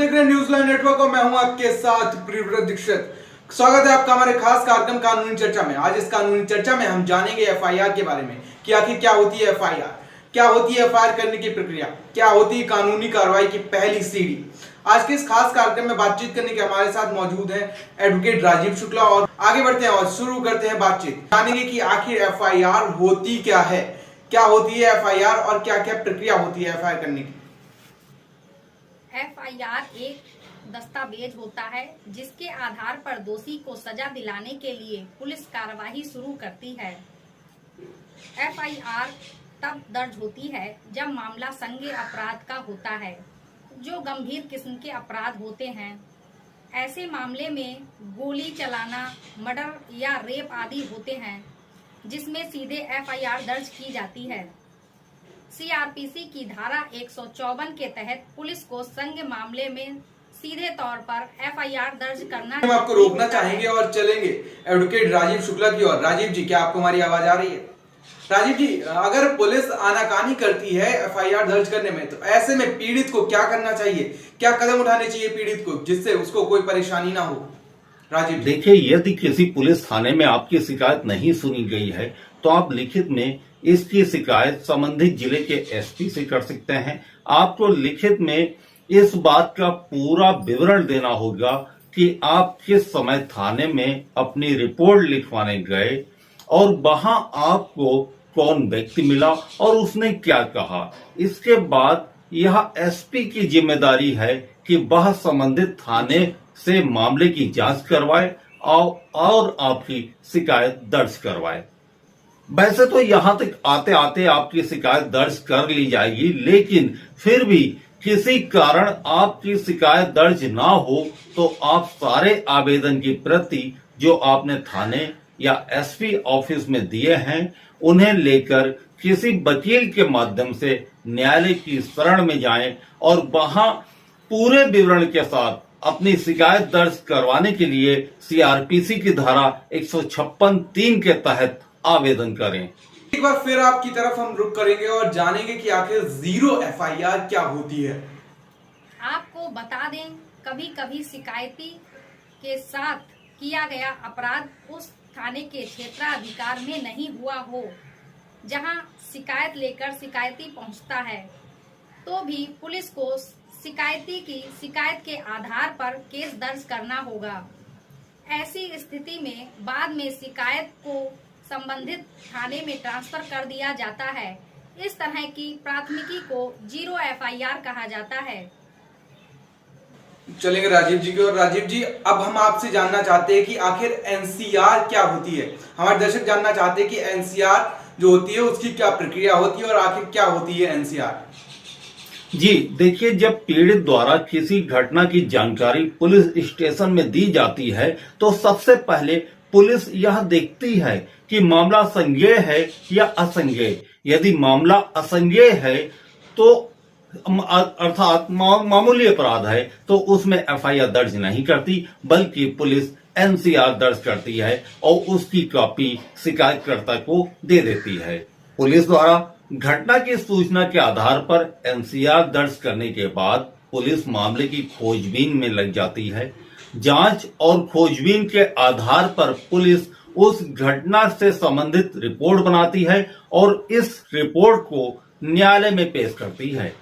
देख रहे हैं न्यूज लाइव नेटवर्क और मैं हूं आपके साथ प्रियव्रत दीक्षित। स्वागत है आपका हमारे खास कार्यक्रम कानूनी चर्चा में। आज इस कानूनी चर्चा में हम जानेंगे एफआईआर के बारे में कि आखिर क्या होती है एफआईआर, क्या होती है एफआईआर करने की प्रक्रिया, क्या होती है कानूनी कार्रवाई की पहली सीढ़ी। आज के इस खास कार्यक्रम में बातचीत करने के हमारे साथ मौजूद हैं एडवोकेट राजीव शुक्ला। और आगे बढ़ते हैं और शुरू करते हैं बातचीत, जानेंगे कि आखिर एफआईआर होती क्या है, क्या होती है एफआईआर और क्या क्या प्रक्रिया होती है एफआईआर करने की। एफआईआर एक दस्तावेज होता है जिसके आधार पर दोषी को सजा दिलाने के लिए पुलिस कार्यवाही शुरू करती है। एफआईआर तब दर्ज होती है जब मामला संज्ञेय अपराध का होता है, जो गंभीर किस्म के अपराध होते हैं। ऐसे मामले में गोली चलाना, मर्डर या रेप आदि होते हैं, जिसमें सीधे एफआईआर दर्ज की जाती है। सीआरपीसी की धारा 154 के तहत पुलिस को संज्ञेय मामले में सीधे तौर पर एफआईआर दर्ज करना। हम आपको रोकना चाहेंगे और चलेंगे एडवोकेट राजीव शुक्ला की ओर। राजीव जी, क्या आपको हमारी आवाज आ रही है? राजीव जी, अगर पुलिस आनाकानी करती है एफआईआर दर्ज करने में, तो ऐसे में पीड़ित को क्या करना चाहिए, क्या कदम उठाने चाहिए पीड़ित को, जिससे उसको कोई परेशानी ना हो? राजीव, देखिए, यदि किसी पुलिस थाने में आपकी शिकायत नहीं सुनी गई है तो आप लिखित में इसकी शिकायत संबंधित जिले के एसपी से कर सकते हैं। आपको लिखित में इस बात का पूरा विवरण देना होगा कि आप किस समय थाने में अपनी रिपोर्ट लिखवाने गए और वहां आपको कौन व्यक्ति मिला और उसने क्या कहा। इसके बाद यह एसपी की जिम्मेदारी है कि वह संबंधित थाने से मामले की जांच करवाए और आपकी शिकायत दर्ज करवाए। वैसे तो यहां तक आते आते आपकी शिकायत दर्ज कर ली जाएगी, लेकिन फिर भी किसी कारण आपकी शिकायत दर्ज ना हो तो आप सारे आवेदन की प्रति जो आपने थाने या एसपी ऑफिस में दिए हैं उन्हें लेकर किसी वकील के माध्यम से न्यायालय की शरण में जाएं और वहां पूरे विवरण के साथ अपनी शिकायत दर्ज करवाने के लिए सीआरपीसी की धारा 156(3) के तहत आवेदन करें। एक बार फिर आपकी तरफ हम रुक करेंगे और जानेंगे कि आखिर जीरो एफआईआर क्या होती है। आपको बता दें, कभी कभी शिकायती के साथ किया गया अपराध उस थाने के क्षेत्राधिकार में नहीं हुआ हो जहां शिकायत लेकर शिकायती पहुंचता है, तो भी पुलिस को शिकायती की शिकायत के आधार पर केस दर्ज करना होगा। ऐसी स्थिति में बाद में शिकायत को संबंधित थाने में ट्रांसफर कर दिया जाता है। इस तरह की प्राथमिकी को जीरो एफआईआर कहा जाता है। चलेंगे राजीव जी की ओर। राजीव जी, अब हम आपसे जानना चाहते हैं कि आखिर एनसीआर क्या होती है। हमारे दर्शक जानना चाहते हैं कि एनसीआर जो होती है उसकी क्या प्रक्रिया होती है और आखिर क्या होती है एनसीआर। जी देखिए, जब पीड़ित द्वारा किसी घटना की जानकारी पुलिस स्टेशन में दी जाती है तो सबसे पहले पुलिस यह देखती है कि मामला संज्ञेय है या असंज्ञेय। यदि मामला असंज्ञेय है तो अर्थात मामूली अपराध है तो उसमें एफआईआर दर्ज नहीं करती, बल्कि पुलिस एनसीआर दर्ज करती है और उसकी कॉपी शिकायतकर्ता को दे देती है। पुलिस द्वारा घटना की सूचना के आधार पर एनसीआर दर्ज करने के बाद पुलिस मामले की खोजबीन में लग जाती है। जांच और खोजबीन के आधार पर पुलिस उस घटना से संबंधित रिपोर्ट बनाती है और इस रिपोर्ट को न्यायालय में पेश करती है।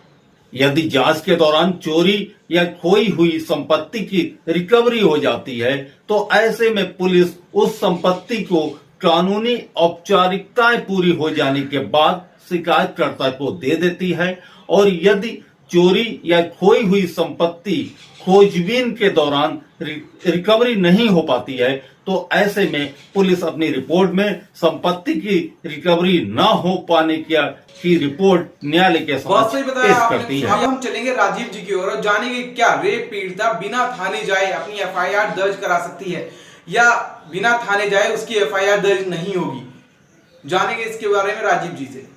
यदि जांच के दौरान चोरी या खोई हुई संपत्ति की रिकवरी हो जाती है तो ऐसे में पुलिस उस संपत्ति को कानूनी औपचारिकताएं पूरी हो जाने के बाद शिकायतकर्ता को दे देती है। और यदि चोरी या खोई हुई संपत्ति खोजबीन के दौरान रिकवरी नहीं हो पाती है तो ऐसे में पुलिस अपनी रिपोर्ट में संपत्ति की रिकवरी न हो पाने की रिपोर्ट न्यायालय के समक्ष पेश करती है। अब हम चलेंगे राजीव जी की ओर और जानेंगे क्या रेप पीड़िता बिना थाने जाए अपनी एफआईआर दर्ज करा सकती है या बिना थाने जाए उसकी एफआईआर दर्ज नहीं होगी। जानेंगे इसके बारे में राजीव जी से।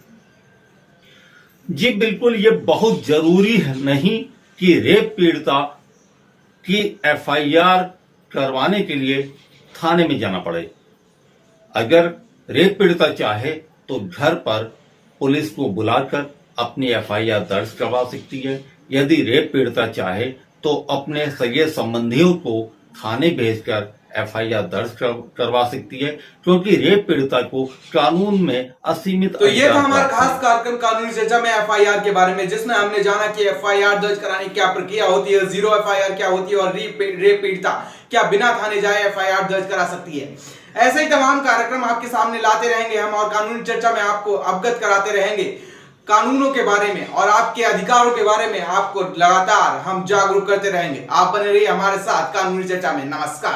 जी बिल्कुल, ये बहुत जरूरी है नहीं कि रेप पीड़िता की एफआईआर करवाने के लिए थाने में जाना पड़े। अगर रेप पीड़िता चाहे तो घर पर पुलिस को बुलाकर अपनी एफआईआर दर्ज करवा सकती है। यदि रेप पीड़िता चाहे तो अपने सगे संबंधियों को थाने भेजकर एफआईआर दर्ज करवा सकती है, क्योंकि रेप पीड़िता को कानून में असीमित तो ये था हमारा अधिकार खास कार्यक्रम कानूनी चर्चा में एफआईआर के बारे में, जिसमें हमने जाना कि एफआईआर दर्ज कराने की क्या प्रक्रिया होती है, जीरो एफआईआर क्या होती है और रेप पीड़िता क्या बिना थाने जाए एफआईआर दर्ज करा सकती है। ऐसे ही तमाम कार्यक्रम आपके सामने लाते रहेंगे हम, और कानूनी चर्चा में आपको अवगत कराते रहेंगे कानूनों के बारे में और आपके अधिकारों के बारे में। आपको लगातार हम जागरूक करते रहेंगे। आप बने रहिए हमारे साथ कानूनी चर्चा में। नमस्कार।